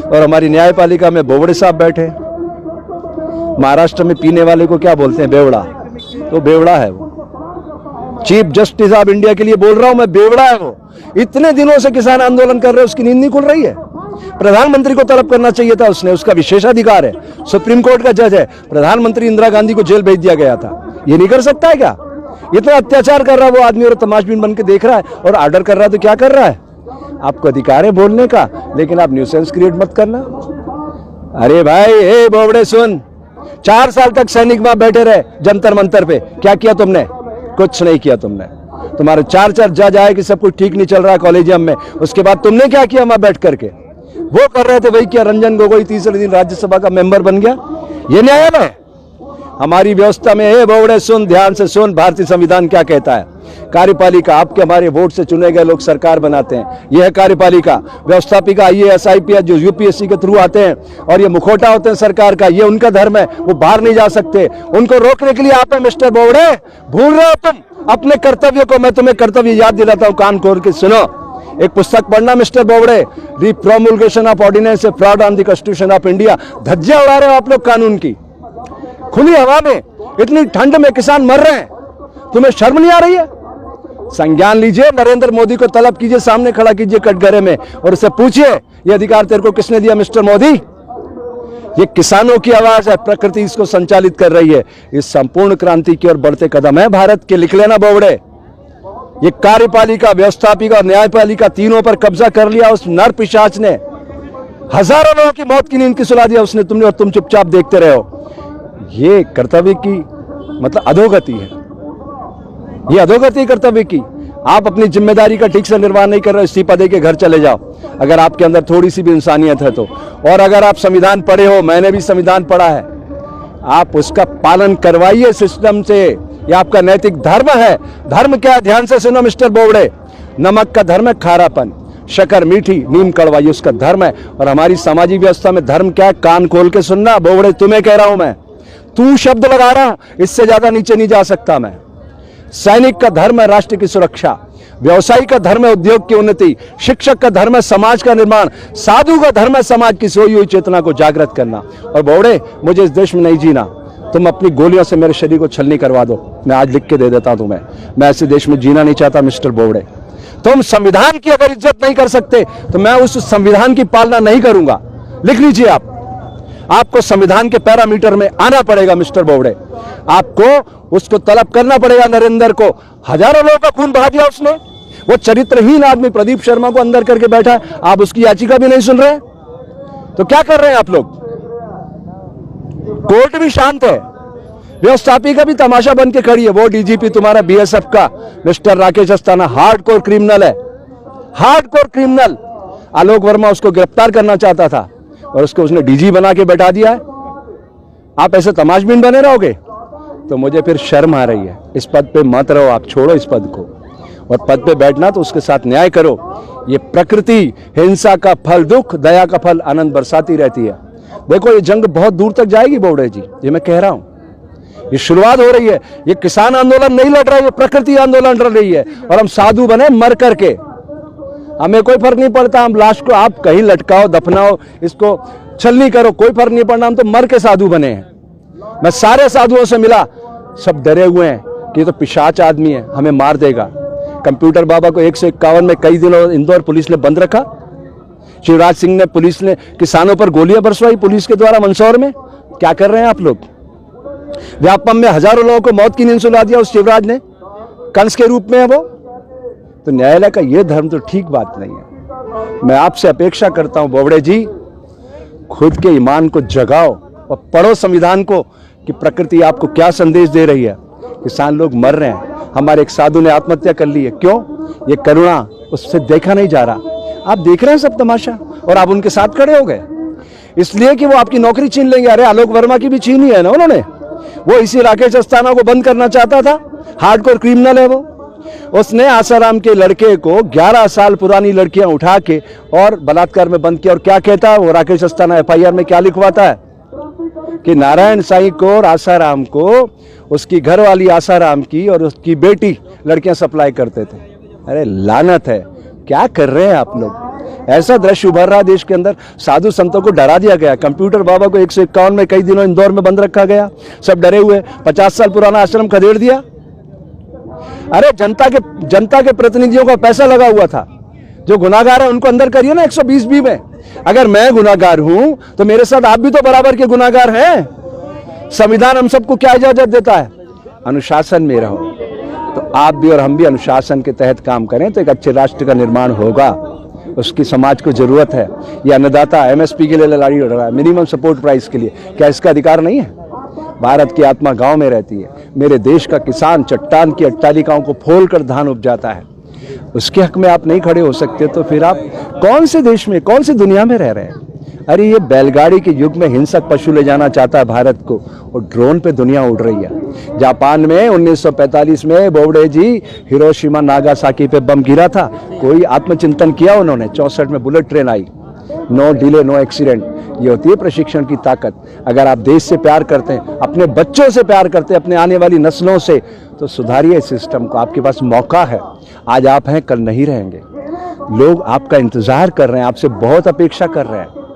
और हमारी न्यायपालिका में बोबड़े साहब बैठे। महाराष्ट्र में पीने वाले को क्या बोलते हैं? बेवड़ा। तो बेवड़ा है वो। चीफ जस्टिस ऑफ इंडिया के लिए बोल रहा हूं मैं, बेवड़ा है वो। इतने दिनों से किसान आंदोलन कर रहे हैं, उसकी नींद नहीं खुल रही है। प्रधानमंत्री को तलब करना चाहिए था उसने, उसका विशेषाधिकार है, सुप्रीम कोर्ट का जज है। प्रधानमंत्री इंदिरा गांधी को जेल भेज दिया गया था, ये नहीं कर सकता है क्या? इतना अत्याचार कर रहा है वो आदमी और तमाशबीन बन के देख रहा है और ऑर्डर कर रहा है। तो क्या कर रहा है? आपको अधिकार है बोलने का, लेकिन आप न्यूसेंस क्रिएट मत करना। अरे भाई, हे बोबड़े सुन, 4 साल तक सैनिक वहां बैठे रहे जंतर मंतर पे, क्या किया तुमने? कुछ नहीं किया तुमने। तुम्हारे 4 जज आए कि सब कुछ ठीक नहीं चल रहा है कॉलेजियम में, उसके बाद तुमने क्या किया? वहां बैठ करके वो कर रहे थे वही किया। रंजन गोगोई तीसरे दिन राज्यसभा का मेंबर बन गया। ये न्यायालय है हमारी व्यवस्था में? हे बोबड़े सुन, ध्यान से सुन, भारतीय संविधान क्या कहता है। कार्यपालिका आपके हमारे वोट से चुने गए लोग सरकार बनाते हैं, यह है कार्यपालिका। व्यवस्थापिका IAS IPS जो UPSC के थ्रू आते हैं और ये मुखौटा होते हैं सरकार का, ये उनका धर्म है, वो बाहर नहीं जा सकते। उनको रोकने के लिए आप है मिस्टर बोबड़े, भूल रहे हो तुम अपने कर्तव्य को। मैं तुम्हें कर्तव्य याद दिलाता हूं, कान खोल के सुनो। एक पुस्तक पढ़ना mister Bobde, repromulgation of ordinance a fraud on the constitution of India. धज्जियां उड़ा रहे हो आप लोग कानून की, खुली हवा में, इतनी ठंड में किसान मर रहे हैं, तुम्हें शर्म नहीं आ रही है? संज्ञान लीजिए, नरेंद्र मोदी को तलब कीजिए, सामने खड़ा कीजिए कटघरे में और उससे पूछिए ये अधिकार तेरे को किसने दिया मिस्टर मोदी? ये किसानों की आवाज है, प्रकृति इसको संचालित कर रही है। इस संपूर्ण क्रांति की ओर बढ़ते कदम है भारत के, लिख लेना बोबड़े। ये कार्यपालिका, व्यवस्थापिका और न्यायपालिका तीनों पर कब्जा कर लिया उस नर पिशाच ने। हजारों लोगों की मौत की नींद की सुला दिया उसने, तुमने, और तुम चुपचाप देखते रहे हो। ये कर्तव्य की मतलब अधोगति है, ये अधोगति कर्तव्य की। आप अपनी जिम्मेदारी का ठीक से निर्वाह नहीं कर रहे हो, इस्तीफा दे के घर चले जाओ अगर आपके अंदर थोड़ी सी भी इंसानियत है तो। और अगर आप संविधान पढ़े हो, मैंने भी संविधान पढ़ा है, आप उसका पालन करवाइए सिस्टम से, ये आपका नैतिक धर्म है। धर्म क्या है? ध्यान से सुनो मिस्टर बोबड़े, नमक का धर्म है खारापन, शक्कर मीठी, नीम कड़वा, ये उसका धर्म है। और हमारी सामाजिक व्यवस्था में धर्म क्या है? कान खोल के सुनना बोबड़े, तुम्हें कह रहा हूं मैं, तू शब्द लगा रहा हूं, इससे ज्यादा नीचे नहीं जा सकता मैं। सैनिक का धर्म है राष्ट्र की सुरक्षा, व्यवसायी का धर्म है उद्योग की उन्नति, शिक्षक का धर्म है समाज का निर्माण, साधु का धर्म है समाज की सोई हुई चेतना को जागृत करना। और बोबड़े, मुझे इस देश में नहीं जीना, तुम अपनी गोलियों से मेरे शरीर को छलनी करवा दो, मैं आज लिख के दे देता हूं तुम्हें। मैं ऐसे देश में जीना नहीं चाहता मिस्टर बोबड़े। तुम संविधान की अगर इज्जत नहीं कर सकते तो मैं उस संविधान की पालना नहीं करूंगा। लिख लीजिए आप, आपको संविधान के पैरामीटर में आना पड़ेगा मिस्टर बोबड़े। आपको उसको तलब करना पड़ेगा नरेंद्र को। हजारों लोगों का खून बहा दिया उसने, वो चरित्रहीन आदमी प्रदीप शर्मा को अंदर करके बैठा है, आप उसकी याचिका भी नहीं सुन रहे। तो क्या कर रहे हैं आप लोग? कोर्ट भी शांत है, व्यवस्थापिका भी तमाशा बन के खड़ी है। वो DGP तुम्हारा BSF का mister Rakesh Asthana hardcore criminal है, हार्डकोर क्रिमिनल। आलोक वर्मा उसको गिरफ्तार करना चाहता था और उसको उसने DG बना के बैठा दिया है। आप ऐसे तमाशबीन बने रहोगे तो मुझे फिर शर्म आ रही है। इस पद पे मत रहो आप, छोड़ो इस पद को, और पद पे बैठना तो उसके साथ न्याय करो। ये प्रकृति हिंसा का फल दुख, दया का फल आनंद बरसाती रहती है। देखो ये जंग बहुत दूर तक जाएगी बोबड़े जी, ये मैं कह रहा हूं। ये शुरुआत हो रही है, ये किसान आंदोलन नहीं लड़ रहा है, ये प्रकृति आंदोलन लड़ रही है। और हम साधु बने मर करके, हमें कोई फर्क नहीं पड़ता। हम लाश को आप कहीं लटकाओ, दफनाओ, इसको छलनी करो, कोई फर्क नहीं पड़ना। हम तो मर के साधु बने हैं। मैं सारे साधुओं से मिला, सब डरे हुए हैं कि ये तो पिशाच आदमी है, हमें मार देगा। कंप्यूटर बाबा को 151 में कई दिनों इंदौर पुलिस ने बंद रखा। शिवराज सिंह ने, पुलिस ने किसानों पर गोलियां बरसवाई पुलिस के द्वारा मंदसौर में। क्या कर रहे हैं आप लोग? व्यापम में हजारों लोगों को मौत की नींद सुला दिया उस शिवराज ने, कंस के रूप में है वो। तो न्यायालय का ये धर्म तो ठीक बात नहीं है। मैं आपसे अपेक्षा करता हूं बोबड़े जी, खुद के ईमान को जगाओ और पढ़ो संविधान को कि प्रकृति आपको क्या संदेश दे रही है। किसान लोग मर रहे हैं, हमारे एक साधु ने आत्महत्या कर ली है, क्यों? ये करुणा उससे देखा नहीं जा रहा। आप देख रहे हैं सब तमाशा और आप उनके साथ खड़े हो गए इसलिए कि वो आपकी नौकरी छीन लेंगे। अरे आलोक वर्मा की भी छीनी है ना उन्होंने, वो इसी राकेश अस्थाना को बंद करना चाहता था, हार्डकोर क्रिमिनल है वो। उसने आसाराम के लड़के को 11 साल पुरानी लड़कियां उठा के और बलात्कार में बंद किया। और क्या कहता है वो राकेश अस्थाना FIR में क्या लिखवाता है कि नारायण साईं को और आसाराम को, उसकी घरवाली आसाराम की और उसकी बेटी लड़कियां सप्लाई करते थे। अरे लानत है, क्या कर रहे हैं आप लोग? ऐसा दृश्य उभर रहा है देश के अंदर। साधु संतों को डरा दिया गया। कंप्यूटर बाबा को 151 में कई दिनों इंदौर में बंद रखा गया, सब डरे हुए। 50 साल पुराना आश्रम खदेड़ दिया। अरे जनता के प्रतिनिधियों का पैसा लगा हुआ था। जो गुनाहगार है उनको अंदर करिए ना 120B में। अगर मैं गुनाहगार हूं तो मेरे साथ आप भी तो बराबर के गुनाहगार हैं। संविधान हम सबको क्या इजाजत देता है? अनुशासन में रहो। तो आप भी और हम भी अनुशासन के तहत काम करें तो एक अच्छे राष्ट्र का निर्माण होगा। उसकी समाज को जरूरत है। ये अन्नदाता MSP के लिए लड़ाई लड़ रहा है, मिनिमम सपोर्ट प्राइस के लिए। क्या इसका अधिकार नहीं है? भारत की आत्मा गांव में रहती है। मेरे देश का किसान चट्टान की अट्टालिकाओं को फोल कर धान उपजाता है। उसके हक में आप नहीं खड़े हो सकते तो फिर आप कौन से देश में, कौन सी दुनिया में रह रहे हैं? अरे ये बैलगाड़ी के युग में हिंसक पशु ले जाना चाहता है भारत को, और ड्रोन पे दुनिया उड़ रही है। जापान में 1945 में बोबडे जी हिरोशिमा नागासाकी पे बम गिरा था। कोई आत्मचिंतन किया उन्होंने? 64 में बुलेट ट्रेन आई, नो डिले नो एक्सीडेंट। ये होती है प्रशिक्षण की ताकत। अगर आप देश से प्यार करते हैं, अपने बच्चों से प्यार करते हैं, अपने आने वाली नस्लों से, तो सुधारिए सिस्टम को। आपके पास मौका है। आज आप हैं, कल नहीं रहेंगे। लोग आपका इंतजार कर रहे हैं, आपसे बहुत अपेक्षा कर रहे हैं।